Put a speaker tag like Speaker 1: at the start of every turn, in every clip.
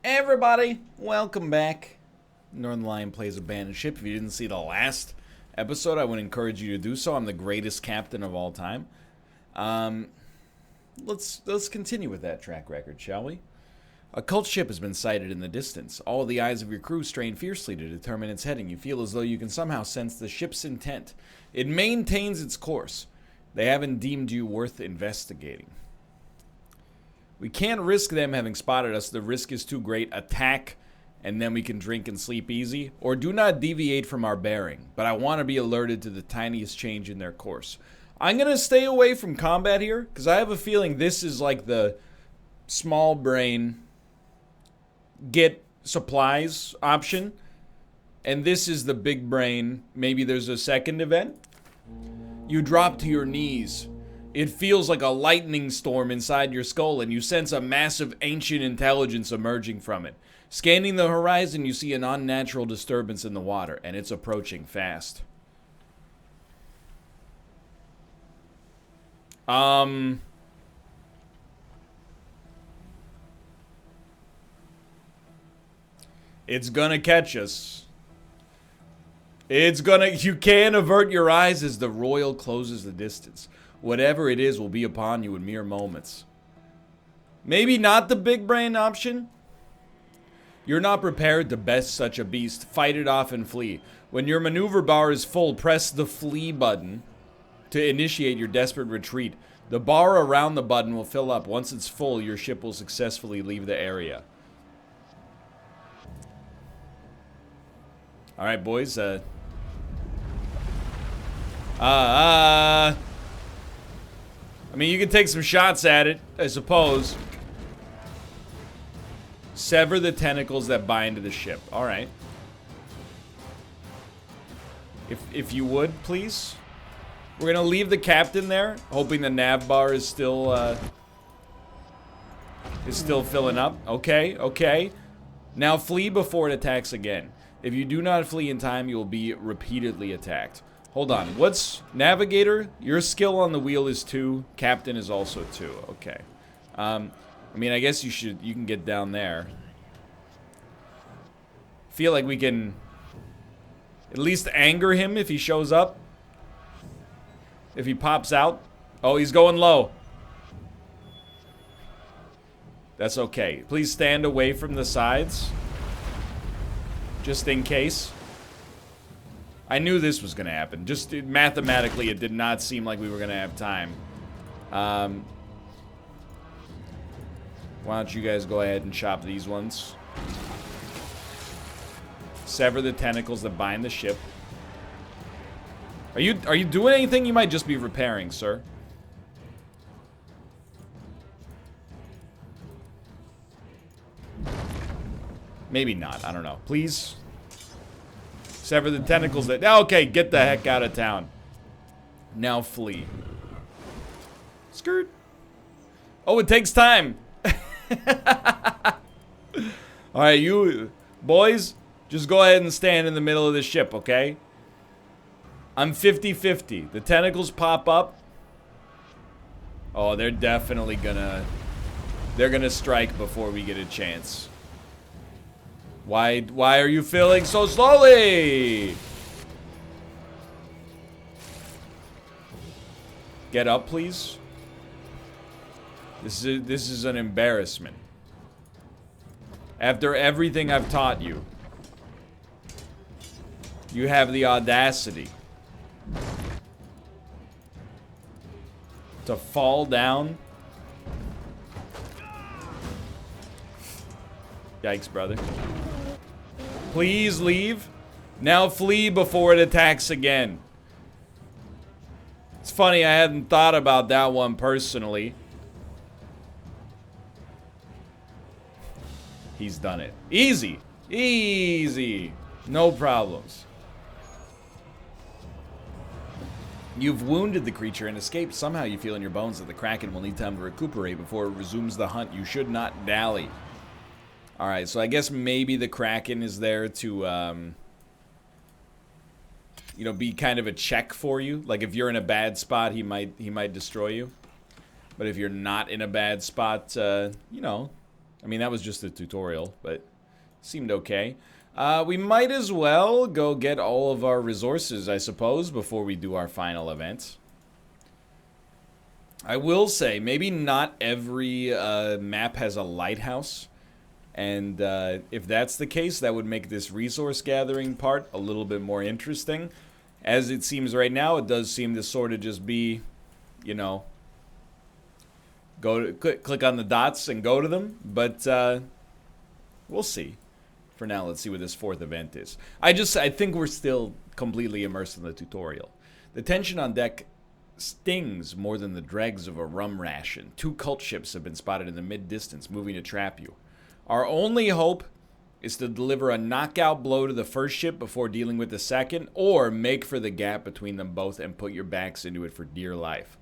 Speaker 1: Everybody, welcome back. Northernlion plays abandoned ship. If you didn't see the last episode, I would encourage you to do so. I'm the greatest captain of all time. Let's continue with that track record, shall we? A cult ship has been sighted in the distance. All the eyes of your crew strain fiercely to determine its heading. You feel as though you can somehow sense the ship's intent. It maintains its course. They haven't deemed you worth investigating. We can't risk them having spotted us. The risk is too great. Attack, and then we can drink and sleep easy. Or do not deviate from our bearing. But I want to be alerted to the tiniest change in their course. I'm going to stay away from combat here, because I have a feeling this is like the small brain get supplies option. And this is the big brain. Maybe there's a second event. You drop to your knees. It feels like a lightning storm inside your skull, and you sense a massive ancient intelligence emerging from it. Scanning the horizon, you see an unnatural disturbance in the water, and it's approaching fast. It's gonna catch us. You can't avert your eyes as the royal closes the distance. Whatever it is will be upon you in mere moments. Maybe not the big brain option. You're not prepared to best such a beast. Fight it off and flee. When your maneuver bar is full, press the flee button to initiate your desperate retreat. The bar around the button will fill up. Once it's full, your ship will successfully leave the area. Alright, boys. I mean, you can take some shots at it, I suppose. Sever the tentacles that bind to the ship. Alright. If you would, please. We're gonna leave the captain there, hoping the nav bar is still filling up. Okay, okay. Now flee before it attacks again. If you do not flee in time, you will be repeatedly attacked. Hold on. What's navigator? Your skill on the wheel is 2. Captain is also 2. Okay. I mean, I guess you can get down there. Feel like we can at least anger him if he shows up. If he pops out. Oh, he's going low. That's okay. Please stand away from the sides. Just in case. I knew this was going to happen. Just mathematically, it did not seem like we were going to have time. Why don't you guys go ahead and chop these ones? Sever the tentacles that bind the ship. Are you doing anything? You might just be repairing, sir. Maybe not. I don't know. Please. Sever the tentacles that... Okay, get the heck out of town. Now flee. Skirt. Oh, it takes time. Alright, you boys, just go ahead and stand in the middle of the ship, okay? I'm 50-50. The tentacles pop up. Oh, they're definitely gonna... They're gonna strike before we get a chance. Why are you filling so slowly? Get up, please. This is an embarrassment. After everything I've taught you, you have the audacity to fall down. Yikes, brother. Please leave. Now flee before it attacks again. It's funny, I hadn't thought about that one personally. He's done it. Easy. Easy. No problems. You've wounded the creature and escaped. Somehow you feel in your bones that the Kraken will need time to recuperate before it resumes the hunt. You should not dally. Alright, so I guess maybe the Kraken is there to, you know, be kind of a check for you. Like, if you're in a bad spot, he might destroy you. But if you're not in a bad spot, you know, I mean, that was just a tutorial, but seemed okay. We might as well go get all of our resources, I suppose, before we do our final event. I will say, maybe not every map has a lighthouse. And if that's the case, that would make this resource gathering part a little bit more interesting. As it seems right now, it does seem to sort of just be, you know, go to, click on the dots and go to them. But we'll see. For now, let's see what this fourth event is. I think we're still completely immersed in the tutorial. The tension on deck stings more than the dregs of a rum ration. 2 cult ships have been spotted in the mid-distance, moving to trap you. Our only hope is to deliver a knockout blow to the first ship before dealing with the second, or make for the gap between them both and put your backs into it for dear life.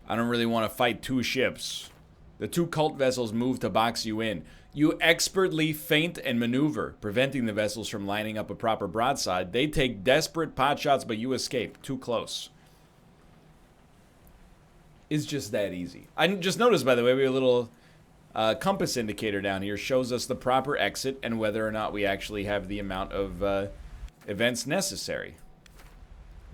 Speaker 1: I don't really want to fight 2 ships. The 2 cult vessels move to box you in. You expertly feint and maneuver, preventing the vessels from lining up a proper broadside. They take desperate pot shots, but you escape. Too close. It's just that easy. I just noticed, by the way, we have a little compass indicator down here. Shows us the proper exit and whether or not we actually have the amount of events necessary.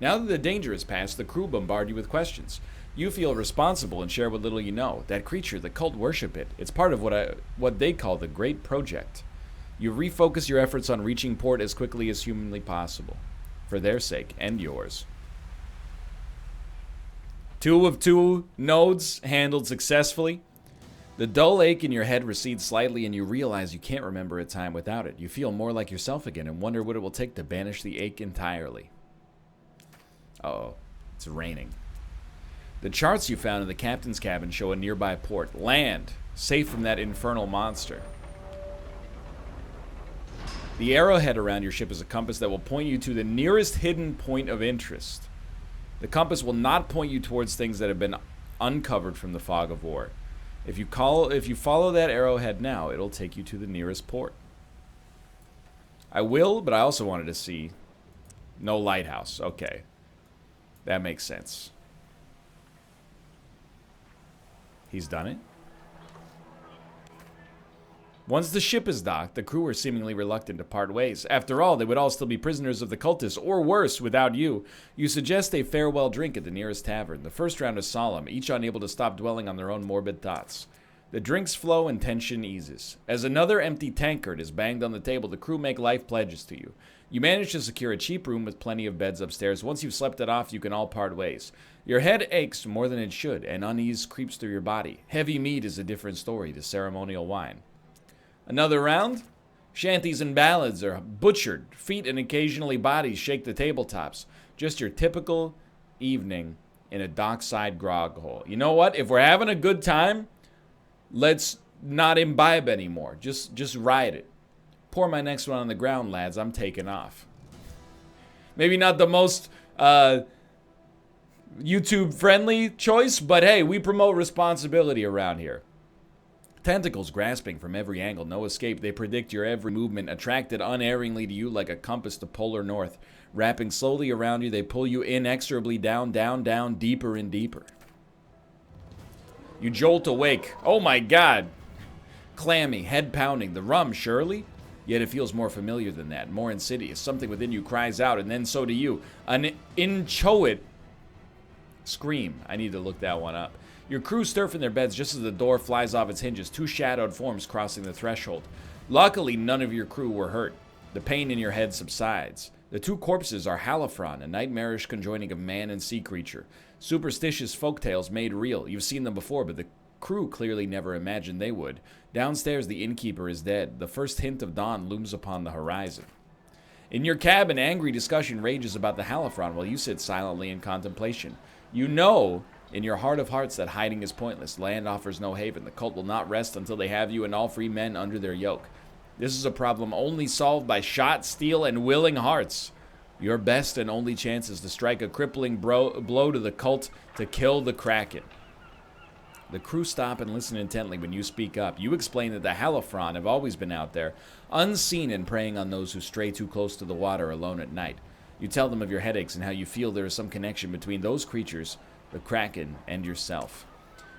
Speaker 1: Now that the danger is past, the crew bombard you with questions. You feel responsible and share what little you know. That creature, the cult worship it. It's part of what they call the Great Project. You refocus your efforts on reaching port as quickly as humanly possible. For their sake and yours. 2 of 2 nodes handled successfully. The dull ache in your head recedes slightly and you realize you can't remember a time without it. You feel more like yourself again and wonder what it will take to banish the ache entirely. Uh-oh. It's raining. The charts you found in the captain's cabin show a nearby port. Land. Safe from that infernal monster. The arrowhead around your ship is a compass that will point you to the nearest hidden point of interest. The compass will not point you towards things that have been uncovered from the fog of war. If you follow that arrowhead now, it'll take you to the nearest port. I will, but I also wanted to see no lighthouse. Okay. That makes sense. He's done it. Once the ship is docked, the crew are seemingly reluctant to part ways. After all, they would all still be prisoners of the cultists, or worse, without you. You suggest a farewell drink at the nearest tavern. The first round is solemn, each unable to stop dwelling on their own morbid thoughts. The drinks flow and tension eases. As another empty tankard is banged on the table, the crew make life pledges to you. You manage to secure a cheap room with plenty of beds upstairs. Once you've slept it off, you can all part ways. Your head aches more than it should, and unease creeps through your body. Heavy meat is a different story to ceremonial wine. Another round? Shanties and ballads are butchered. Feet and occasionally bodies shake the tabletops. Just your typical evening in a dockside grog hole. You know what? If we're having a good time, let's not imbibe anymore. Just ride it. Pour my next one on the ground, lads. I'm taking off. Maybe not the most YouTube-friendly choice, but hey, we promote responsibility around here. Tentacles grasping from every angle, no escape. They predict your every movement, attracted unerringly to you like a compass to polar north. Wrapping slowly around you, they pull you inexorably down, down, down, deeper and deeper. You jolt awake. Oh my God! Clammy, head pounding. The rum, surely? Yet it feels more familiar than that, more insidious. Something within you cries out, and then so do you. An inchoate scream. I need to look that one up. Your crew stir from their beds just as the door flies off its hinges, 2 shadowed forms crossing the threshold. Luckily, none of your crew were hurt. The pain in your head subsides. The 2 corpses are Halifron, a nightmarish conjoining of man and sea creature. Superstitious folktales made real. You've seen them before, but the crew clearly never imagined they would. Downstairs, the innkeeper is dead. The first hint of dawn looms upon the horizon. In your cabin, angry discussion rages about the Halifron while you sit silently in contemplation. You know in your heart of hearts that hiding is pointless. Land offers no haven. The cult will not rest until they have you and all free men under their yoke. This is a problem only solved by shot, steel, and willing hearts. Your best and only chance is to strike a crippling blow to the cult to kill the Kraken. The crew stop and listen intently when you speak up. You explain that the Halifron have always been out there, unseen and preying on those who stray too close to the water alone at night. You tell them of your headaches and how you feel there is some connection between those creatures, the Kraken, and yourself.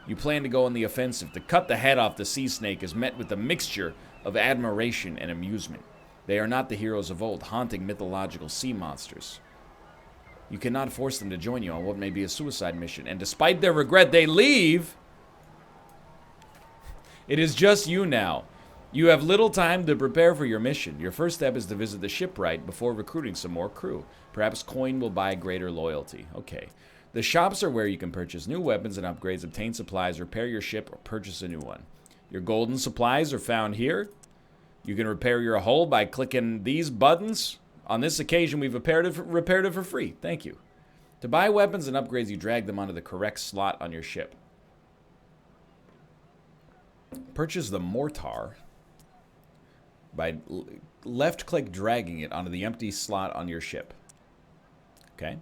Speaker 1: You plan to go on the offensive. To cut the head off the sea snake is met with a mixture of admiration and amusement. They are not the heroes of old, haunting mythological sea monsters. You cannot force them to join you on what may be a suicide mission, and despite their regret, they leave. It is just you now. You have little time to prepare for your mission. Your first step is to visit the shipwright before recruiting some more crew. Perhaps coin will buy greater loyalty. Okay. The shops are where you can purchase new weapons and upgrades, obtain supplies, repair your ship, or purchase a new one. Your golden supplies are found here. You can repair your hull by clicking these buttons. On this occasion, we've repaired it for free. Thank you. To buy weapons and upgrades, you drag them onto the correct slot on your ship. Purchase the mortar by left-click dragging it onto the empty slot on your ship. Okay.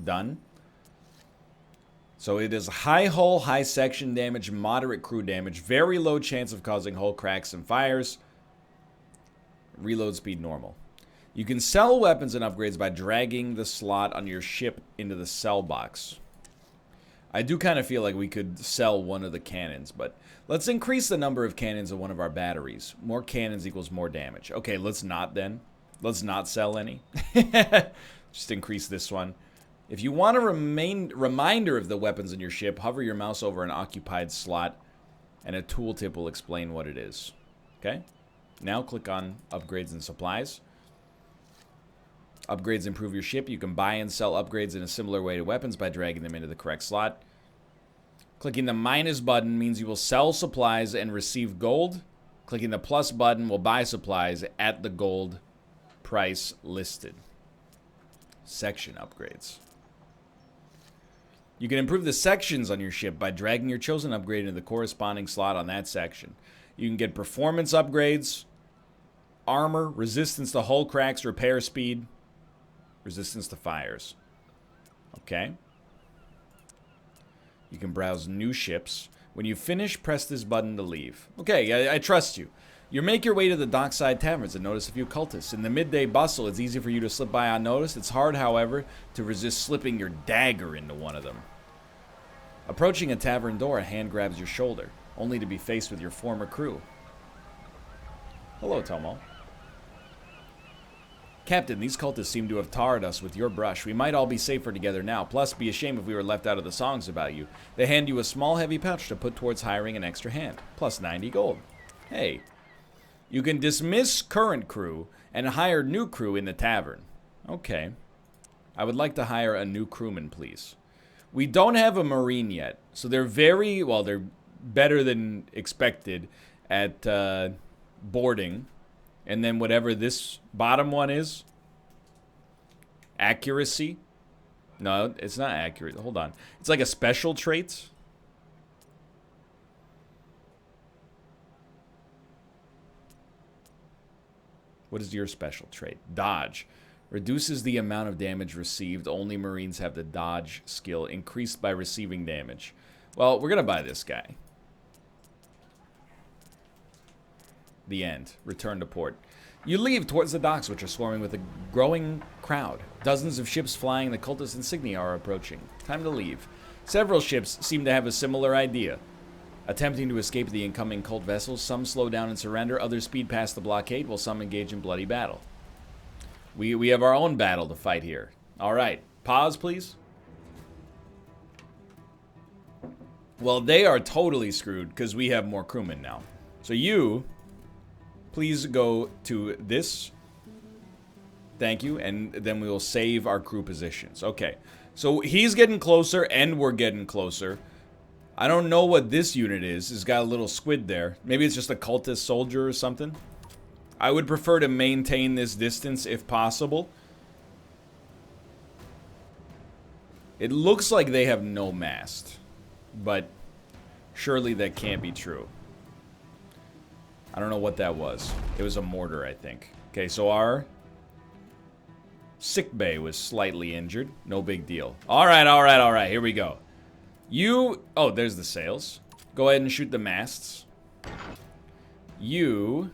Speaker 1: Done. So it is high hull, high section damage, moderate crew damage, very low chance of causing hull cracks and fires. Reload speed normal. You can sell weapons and upgrades by dragging the slot on your ship into the sell box. I do kind of feel like we could sell one of the cannons, but let's increase the number of cannons in one of our batteries. More cannons equals more damage. Okay, let's not then. Let's not sell any. Just increase this one. If you want a reminder of the weapons in your ship, hover your mouse over an occupied slot, and a tooltip will explain what it is. Okay? Now click on upgrades and supplies. Upgrades improve your ship. You can buy and sell upgrades in a similar way to weapons by dragging them into the correct slot. Clicking the minus button means you will sell supplies and receive gold. Clicking the plus button will buy supplies at the gold price listed. Section upgrades. You can improve the sections on your ship by dragging your chosen upgrade into the corresponding slot on that section. You can get performance upgrades, armor, resistance to hull cracks, repair speed, resistance to fires. Okay. You can browse new ships. When you finish, press this button to leave. Okay, I trust you. You make your way to the dockside taverns and notice a few cultists. In the midday bustle, it's easy for you to slip by unnoticed. It's hard, however, to resist slipping your dagger into one of them. Approaching a tavern door, a hand grabs your shoulder, only to be faced with your former crew. Hello, Tomo. Captain, these cultists seem to have tarred us with your brush. We might all be safer together now. Plus, be a shame if we were left out of the songs about you. They hand you a small, heavy pouch to put towards hiring an extra hand. Plus 90 gold. Hey. You can dismiss current crew and hire new crew in the tavern. Okay. I would like to hire a new crewman, please. We don't have a marine yet. So they're they're better than expected at boarding. And then whatever this bottom one is. Accuracy. No, it's not accurate. Hold on. It's like a special trait. What is your special trait? Dodge. Reduces the amount of damage received. Only Marines have the dodge skill. Increased by receiving damage. Well, we're going to buy this guy. The end. Return to port. You leave towards the docks, which are swarming with a growing crowd. Dozens of ships flying the cultist insignia are approaching. Time to leave. Several ships seem to have a similar idea. Attempting to escape the incoming cult vessels, some slow down and surrender, others speed past the blockade, while some engage in bloody battle. We have our own battle to fight here. Alright, pause please. Well, they are totally screwed, because we have more crewmen now. So you... please go to this. Thank you. And then we will save our crew positions. Okay. So he's getting closer and we're getting closer. I don't know what this unit is. It's got a little squid there. Maybe it's just a cultist soldier or something. I would prefer to maintain this distance if possible. It looks like they have no mast. But surely that can't be true. I don't know what that was. It was a mortar, I think. Okay, so our sick bay was slightly injured. No big deal. Alright, alright, alright. Here we go. You... oh, there's the sails. Go ahead and shoot the masts. You...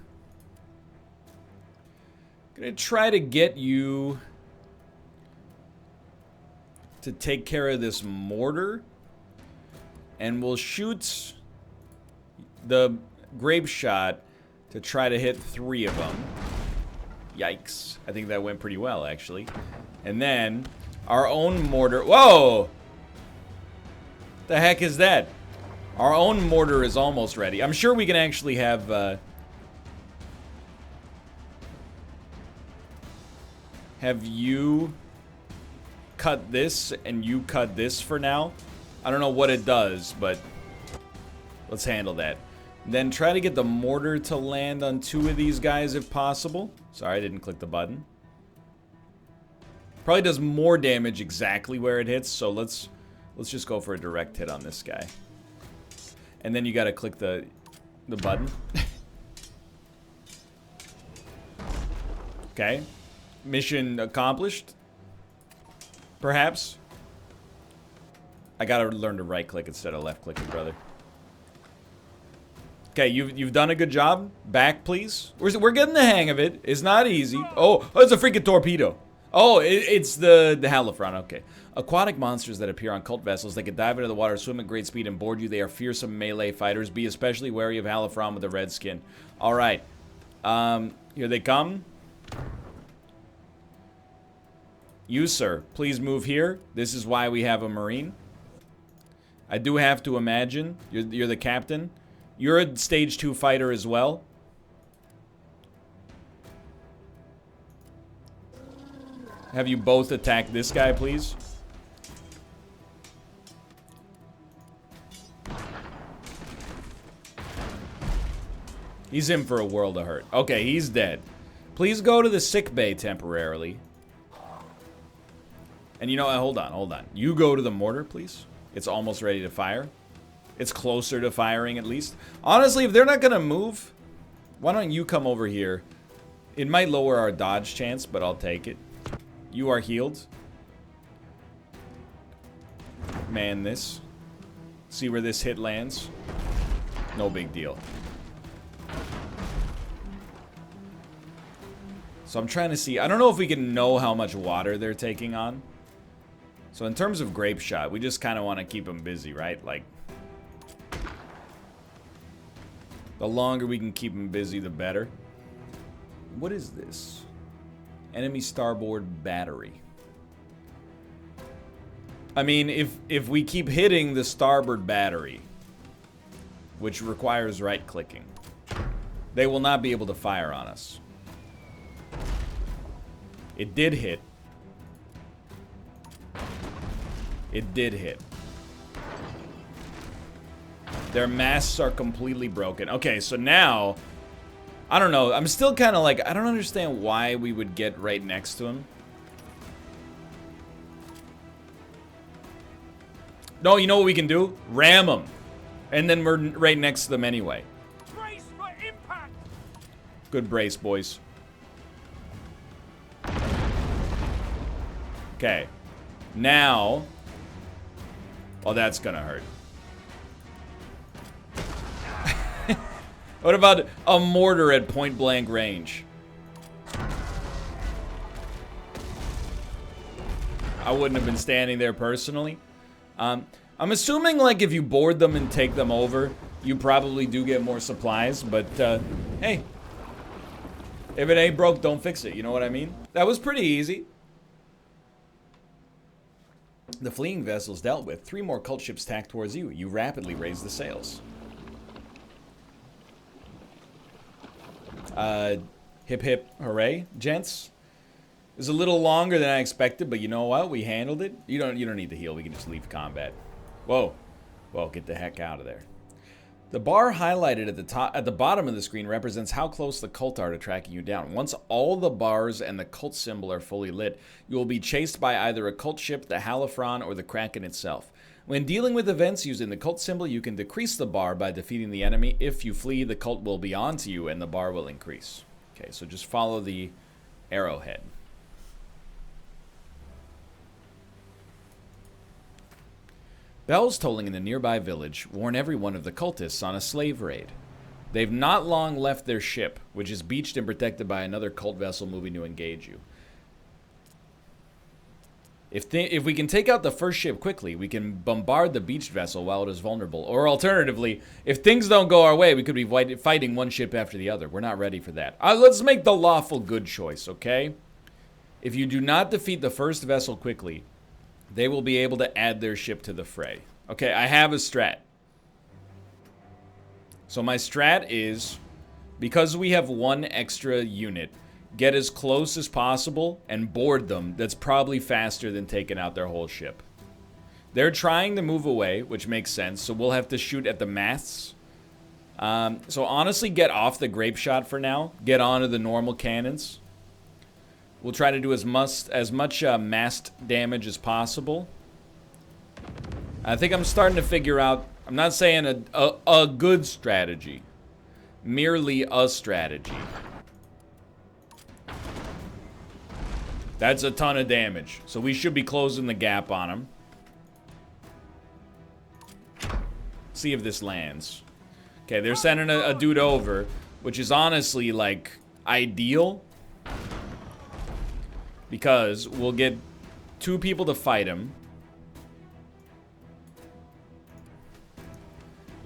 Speaker 1: gonna try to get you to take care of this mortar. And we'll shoot the grape shot to try to hit 3 of them. Yikes. I think that went pretty well, actually. And then our own mortar. Whoa! The heck is that? Our own mortar is almost ready. I'm sure we can actually have you cut this and you cut this for now. I don't know what it does, but let's handle that. Then try to get the mortar to land on 2 of these guys if possible. Sorry, I didn't click the button. Probably does more damage exactly where it hits, so let's just go for a direct hit on this guy. And then you gotta click the button. Okay. Mission accomplished. Perhaps. I gotta learn to right click instead of left clicking, brother. Okay, you've done a good job. Back, please. We're getting the hang of it. It's not easy. Oh, it's a freaking torpedo. Oh, it's the halifron. Okay. Aquatic monsters that appear on cult vessels. They can dive into the water, swim at great speed, and board you. They are fearsome melee fighters. Be especially wary of halifron with a red skin. All right. Here they come. You, sir, please move here. This is why we have a marine. I do have to imagine you're the captain. You're a stage 2 fighter as well. Have you both attacked this guy, please? He's in for a world of hurt. Okay, he's dead. Please go to the sick bay temporarily. And you know what? Hold on. You go to the mortar, please. It's almost ready to fire. It's closer to firing, at least. Honestly, if they're not going to move, why don't you come over here? It might lower our dodge chance, but I'll take it. You are healed. Man this. See where this hit lands. No big deal. So I'm trying to see. I don't know if we can know how much water they're taking on. So in terms of grape shot, we just kind of want to keep them busy, right? Like, the longer we can keep them busy, the better. What is this? Enemy starboard battery. I mean, if we keep hitting the starboard battery, which requires right-clicking, they will not be able to fire on us. It did hit. It did hit. Their masts are completely broken. Okay, so now, I don't know. I'm still kind of like, I don't understand why we would get right next to him. No, you know what we can do? Ram them. And then we're right next to them anyway.
Speaker 2: Brace for impact.
Speaker 1: Good brace, boys. Okay. Now. Oh, that's gonna hurt. What about a mortar at point blank range? I wouldn't have been standing there personally. I'm assuming, like, if you board them and take them over, you probably do get more supplies, but, hey. If it ain't broke, don't fix it, you know what I mean? That was pretty easy. The fleeing vessels dealt with. 3 more cult ships tacked towards you. You rapidly raise the sails. Hip hip hooray, gents. It was a little longer than I expected, but you know what? We handled it. You don't need to heal. We can just leave combat. Whoa. Whoa, get the heck out of there. The bar highlighted at the bottom of the screen represents how close the cult are to tracking you down. Once all the bars and the cult symbol are fully lit, you will be chased by either a cult ship, the halifron, or the Kraken itself. When dealing with events using the cult symbol, you can decrease the bar by defeating the enemy. If you flee, the cult will be onto you and the bar will increase. Okay, so just follow the arrowhead. Bells tolling in the nearby village warn everyone of the cultists on a slave raid. They've not long left their ship, which is beached and protected by another cult vessel moving to engage you. If we can take out the first ship quickly, we can bombard the beached vessel while it is vulnerable. Or alternatively, if things don't go our way, we could be fighting one ship after the other. We're not ready for that. Let's make the lawful good choice, okay? If you do not defeat the first vessel quickly, they will be able to add their ship to the fray. Okay, I have a strat. So my strat is, because we have one extra unit, get as close as possible and board them. That's probably faster than taking out their whole ship. They're trying to move away, which makes sense, so we'll have to shoot at the masts. So honestly, get off the grape shot for now. Get onto the normal cannons. We'll try to do as much mast damage as possible. I think I'm starting to figure out, I'm not saying a good strategy, merely a strategy. That's a ton of damage. So we should be closing the gap on him. See if this lands. Okay, they're sending a dude over, which is honestly, like, ideal. Because we'll get 2 people to fight him.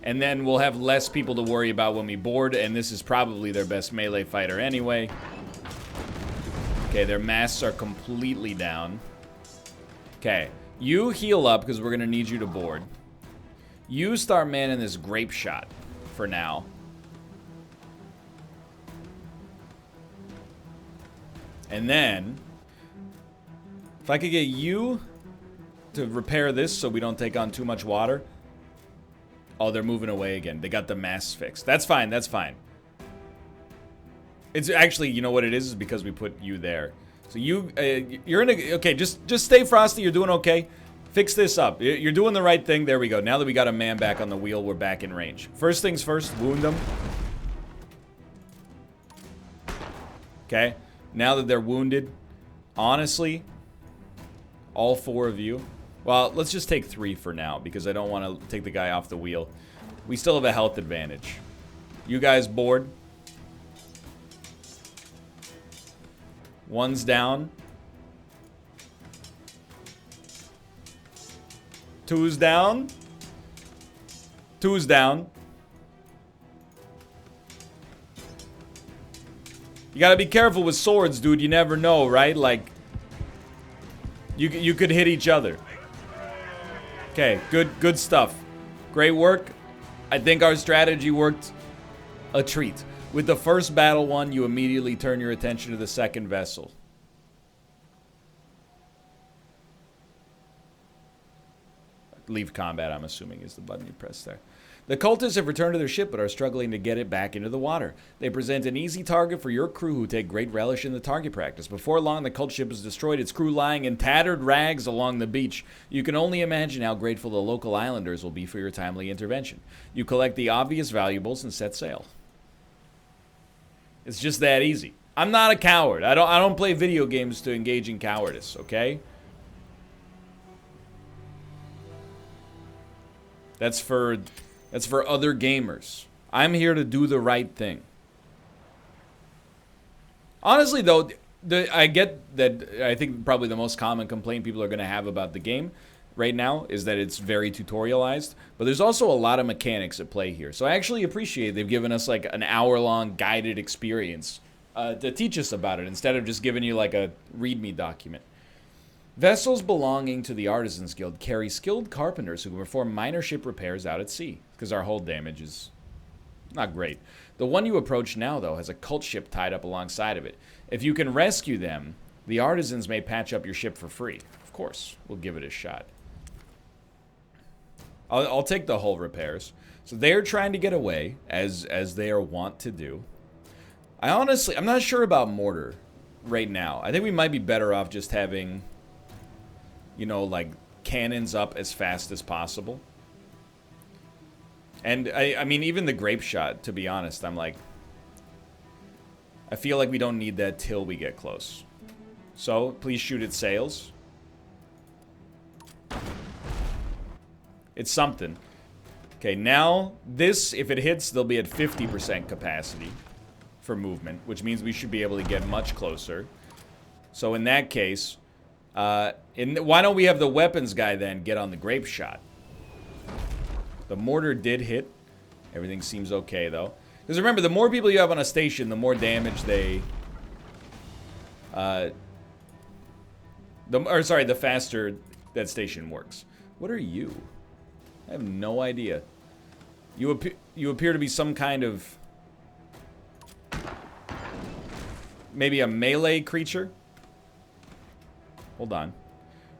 Speaker 1: And then we'll have less people to worry about when we board, and this is probably their best melee fighter anyway. Okay, their masts are completely down. Okay, you heal up because we're going to need you to board. You start manning this grape shot for now. And then, if I could get you to repair this so we don't take on too much water. Oh, they're moving away again. They got the masts fixed. That's fine, that's fine. It's actually, you know what it is because we put you there. So you're in a, okay, just stay frosty, you're doing okay. Fix this up. You're doing the right thing. There we go. Now that we got a man back on the wheel, we're back in range. First things first, wound them. Okay, now that they're wounded, honestly, all 4 of you, well, let's just take 3 for now because I don't want to take the guy off the wheel. We still have a health advantage. You guys board. One's down. 2's down. 2's down. You gotta be careful with swords, dude. You never know, right? Like, you could hit each other. Okay, good stuff. Great work. I think our strategy worked a treat. With the first battle won, you immediately turn your attention to the second vessel. Leave combat, I'm assuming, is the button you press there. The cultists have returned to their ship but are struggling to get it back into the water. They present an easy target for your crew who take great relish in the target practice. Before long, the cult ship is destroyed, its crew lying in tattered rags along the beach. You can only imagine how grateful the local islanders will be for your timely intervention. You collect the obvious valuables and set sail. It's just that easy. I'm not a coward. I don't play video games to engage in cowardice, okay? That's for other gamers. I'm here to do the right thing. Honestly, though, I get that. I think probably the most common complaint people are going to have about the game right now is that it's very tutorialized. But there's also a lot of mechanics at play here. So I actually appreciate they've given us like an hour-long guided experience to teach us about it instead of just giving you like a README document. Vessels belonging to the Artisans Guild carry skilled carpenters who can perform minor ship repairs out at sea, because our hull damage is not great. The one you approach now, though, has a cult ship tied up alongside of it. If you can rescue them, the Artisans may patch up your ship for free. Of course, we'll give it a shot. I'll take the hull repairs. So they're trying to get away, as they are wont to do. I'm not sure about mortar right now. I think we might be better off just having, you know, like, cannons up as fast as possible. And, I mean, even the grape shot, to be honest, I'm like, I feel like we don't need that till we get close. So, please shoot at sails. It's something. Okay, now, this, if it hits, they'll be at 50% capacity for movement, which means we should be able to get much closer. So, in that case, Why don't we have the weapons guy then get on the grape shot? The mortar did hit. Everything seems okay, though. Because remember, the more people you have on a station, the more damage they... the faster that station works. What are you? I have no idea. You appear to be some kind of... maybe a melee creature? Hold on.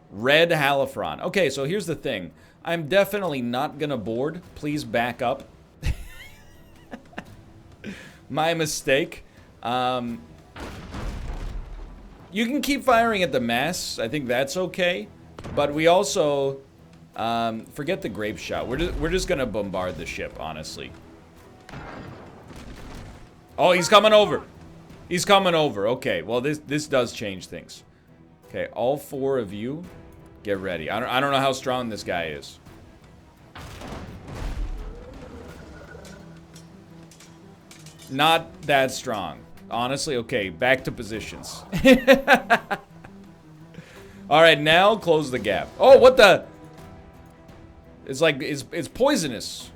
Speaker 1: Red Halifron. Okay, so here's the thing. I'm definitely not gonna board. Please back up. My mistake. You can keep firing at the mass. I think that's okay. But we also... forget the grape shot. We're just gonna bombard the ship, honestly. Oh, he's coming over. He's coming over. Okay, well, this does change things. Okay, all 4 of you, get ready. I don't know how strong this guy is. Not that strong. Honestly, okay, back to positions. Alright, now close the gap. Oh, what the? It's like, it's poisonous.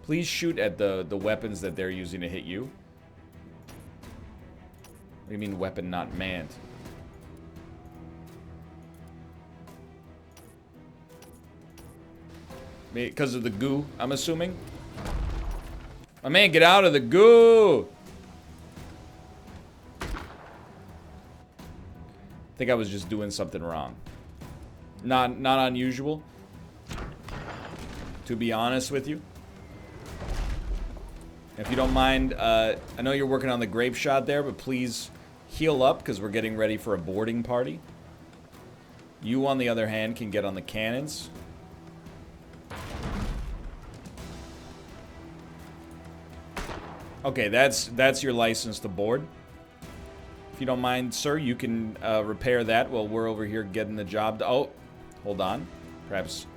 Speaker 1: Please shoot at the weapons that they're using to hit you. What do you mean weapon not manned? Because of the goo, I'm assuming. My man, get out of the goo! I think I was just doing something wrong. Not unusual, to be honest with you. If you don't mind, I know you're working on the grape shot there, but please heal up because we're getting ready for a boarding party. You, on the other hand, can get on the cannons. Okay, that's your license to board. If you don't mind, sir, you can repair that while we're over here getting the job done. Oh, hold on. Perhaps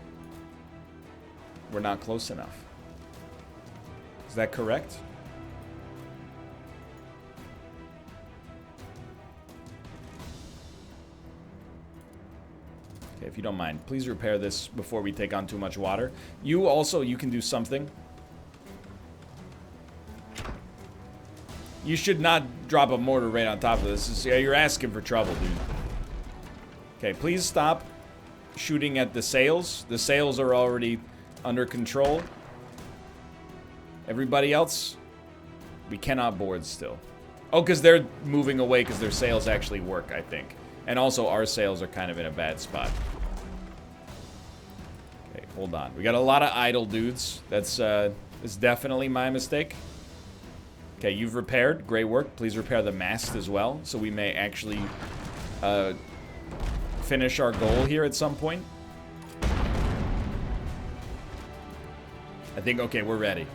Speaker 1: we're not close enough. Is that correct? Okay, if you don't mind, please repair this before we take on too much water. You also, you can do something. You should not drop a mortar right on top of this. Yeah, you're asking for trouble, dude. Okay, please stop shooting at the sails. The sails are already under control. Everybody else, we cannot board still. Oh, because they're moving away because their sails actually work, I think. And also, our sails are kind of in a bad spot. Okay, hold on. We got a lot of idle dudes. That's definitely my mistake. Okay, you've repaired. Great work. Please repair the mast as well, so we may actually finish our goal here at some point. I think, okay, we're ready.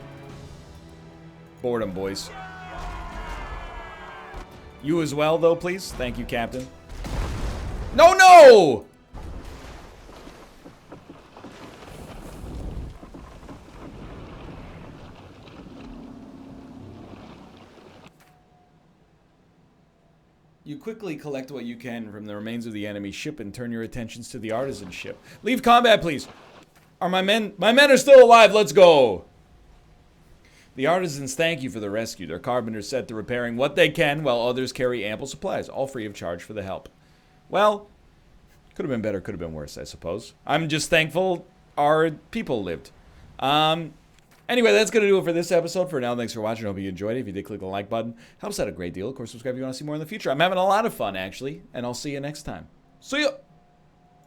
Speaker 1: Board 'em, boys. You as well, though, please. Thank you, Captain. No, no! You quickly collect what you can from the remains of the enemy ship and turn your attentions to the artisan ship. Leave combat, please. Are my men? My men are still alive. Let's go. The artisans thank you for the rescue. Their carpenters set to repairing what they can, while others carry ample supplies, all free of charge for the help. Well, could have been better, could have been worse, I suppose. I'm just thankful our people lived. Anyway, that's going to do it for this episode. For now, thanks for watching. I hope you enjoyed it. If you did, click the like button. Helps out a great deal. Of course, subscribe if you want to see more in the future. I'm having a lot of fun, actually, and I'll see you next time. See ya!